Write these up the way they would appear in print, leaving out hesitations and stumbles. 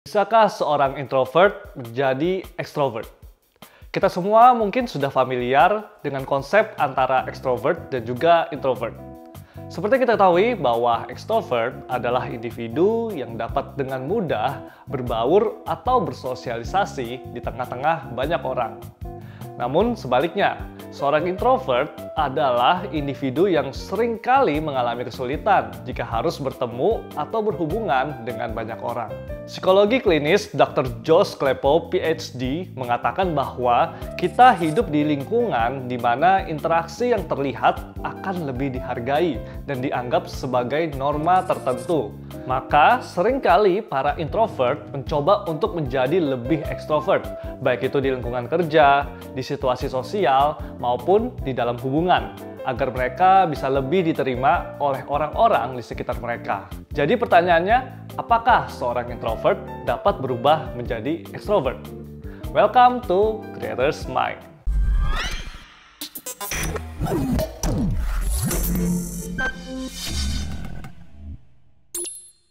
Bisakah seorang introvert menjadi extrovert? Kita semua mungkin sudah familiar dengan konsep antara extrovert dan juga introvert. Seperti kita ketahui bahwa extrovert adalah individu yang dapat dengan mudah berbaur atau bersosialisasi di tengah-tengah banyak orang. Namun sebaliknya, seorang introvert adalah individu yang seringkali mengalami kesulitan jika harus bertemu atau berhubungan dengan banyak orang. Psikologi klinis Dr. Josh Klepo, PhD, mengatakan bahwa kita hidup di lingkungan di mana interaksi yang terlihat akan lebih dihargai dan dianggap sebagai norma tertentu. Maka seringkali para introvert mencoba untuk menjadi lebih ekstrovert, baik itu di lingkungan kerja, di situasi sosial, maupun di dalam hubungan, agar mereka bisa lebih diterima oleh orang-orang di sekitar mereka. Jadi pertanyaannya, apakah seorang introvert dapat berubah menjadi extrovert? Welcome to Creator's Mind.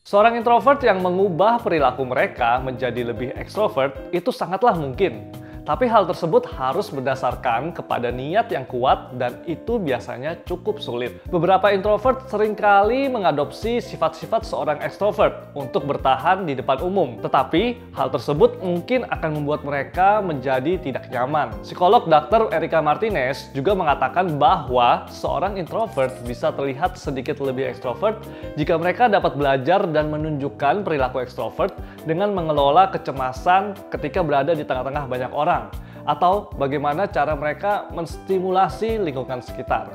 Seorang introvert yang mengubah perilaku mereka menjadi lebih ekstrovert itu sangatlah mungkin. Tapi hal tersebut harus berdasarkan kepada niat yang kuat dan itu biasanya cukup sulit. Beberapa introvert seringkali mengadopsi sifat-sifat seorang ekstrovert untuk bertahan di depan umum. Tetapi hal tersebut mungkin akan membuat mereka menjadi tidak nyaman. Psikolog Dr. Erika Martinez juga mengatakan bahwa seorang introvert bisa terlihat sedikit lebih ekstrovert jika mereka dapat belajar dan menunjukkan perilaku ekstrovert dengan mengelola kecemasan ketika berada di tengah-tengah banyak orang, atau bagaimana cara mereka menstimulasi lingkungan sekitar.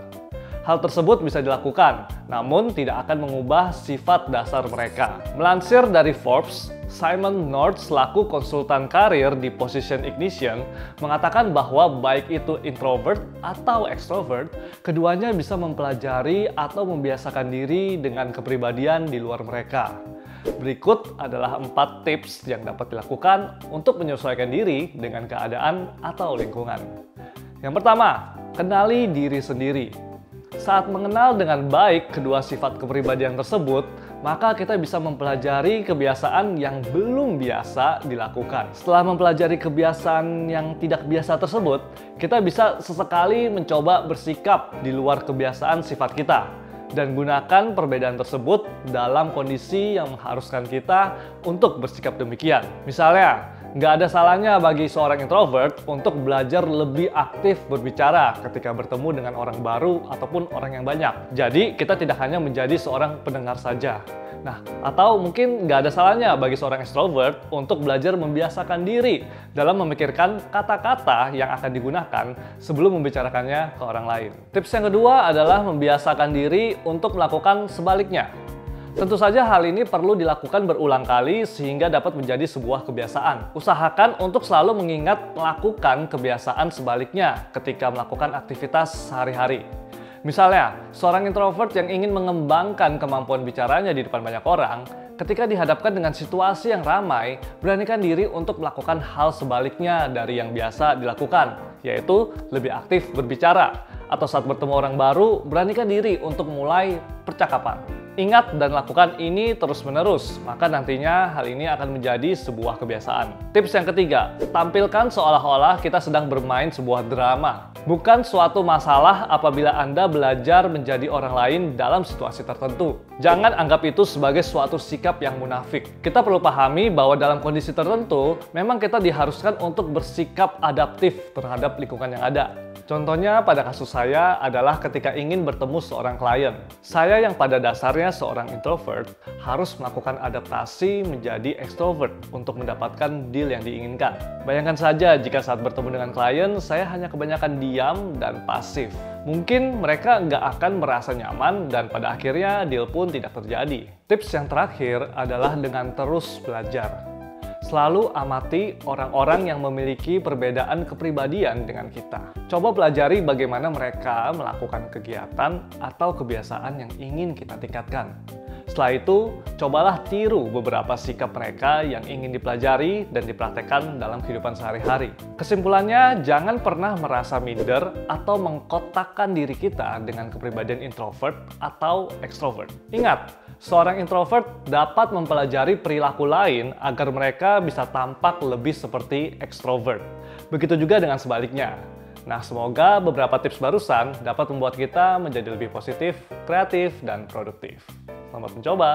Hal tersebut bisa dilakukan, namun tidak akan mengubah sifat dasar mereka. Melansir dari Forbes, Simon North selaku konsultan karir di Position Ignition mengatakan bahwa baik itu introvert atau extrovert, keduanya bisa mempelajari atau membiasakan diri dengan kepribadian di luar mereka. Berikut adalah 4 tips yang dapat dilakukan untuk menyesuaikan diri dengan keadaan atau lingkungan. Yang pertama, kenali diri sendiri. Saat mengenal dengan baik kedua sifat kepribadian tersebut, maka kita bisa mempelajari kebiasaan yang belum biasa dilakukan. Setelah mempelajari kebiasaan yang tidak biasa tersebut, kita bisa sesekali mencoba bersikap di luar kebiasaan sifat kita. Dan gunakan perbedaan tersebut dalam kondisi yang mengharuskan kita untuk bersikap demikian. Misalnya, nggak ada salahnya bagi seorang introvert untuk belajar lebih aktif berbicara ketika bertemu dengan orang baru ataupun orang yang banyak. Jadi, kita tidak hanya menjadi seorang pendengar saja. Nah, atau mungkin nggak ada salahnya bagi seorang extrovert untuk belajar membiasakan diri dalam memikirkan kata-kata yang akan digunakan sebelum membicarakannya ke orang lain. Tips yang kedua adalah membiasakan diri untuk melakukan sebaliknya. Tentu saja hal ini perlu dilakukan berulang kali sehingga dapat menjadi sebuah kebiasaan. Usahakan untuk selalu mengingat melakukan kebiasaan sebaliknya ketika melakukan aktivitas sehari-hari. Misalnya, seorang introvert yang ingin mengembangkan kemampuan bicaranya di depan banyak orang, ketika dihadapkan dengan situasi yang ramai, beranikan diri untuk melakukan hal sebaliknya dari yang biasa dilakukan, yaitu lebih aktif berbicara. Atau saat bertemu orang baru, beranikan diri untuk mulai percakapan. Ingat dan lakukan ini terus-menerus, maka nantinya hal ini akan menjadi sebuah kebiasaan. Tips yang ketiga, tampilkan seolah-olah kita sedang bermain sebuah drama. Bukan suatu masalah apabila Anda belajar menjadi orang lain dalam situasi tertentu. Jangan anggap itu sebagai suatu sikap yang munafik. Kita perlu pahami bahwa dalam kondisi tertentu, memang kita diharuskan untuk bersikap adaptif terhadap lingkungan yang ada. Contohnya pada kasus saya adalah ketika ingin bertemu seorang klien. Saya yang pada dasarnya seorang introvert harus melakukan adaptasi menjadi extrovert untuk mendapatkan deal yang diinginkan. Bayangkan saja jika saat bertemu dengan klien, saya hanya kebanyakan diam dan pasif. Mungkin mereka nggak akan merasa nyaman dan pada akhirnya deal pun tidak terjadi. Tips yang terakhir adalah dengan terus belajar. Selalu amati orang-orang yang memiliki perbedaan kepribadian dengan kita. Coba pelajari bagaimana mereka melakukan kegiatan atau kebiasaan yang ingin kita tingkatkan. Setelah itu, cobalah tiru beberapa sikap mereka yang ingin dipelajari dan dipraktekkan dalam kehidupan sehari-hari. Kesimpulannya, jangan pernah merasa minder atau mengkotakkan diri kita dengan kepribadian introvert atau extrovert. Ingat, seorang introvert dapat mempelajari perilaku lain agar mereka bisa tampak lebih seperti extrovert. Begitu juga dengan sebaliknya. Nah, semoga beberapa tips barusan dapat membuat kita menjadi lebih positif, kreatif, dan produktif. Selamat mencoba!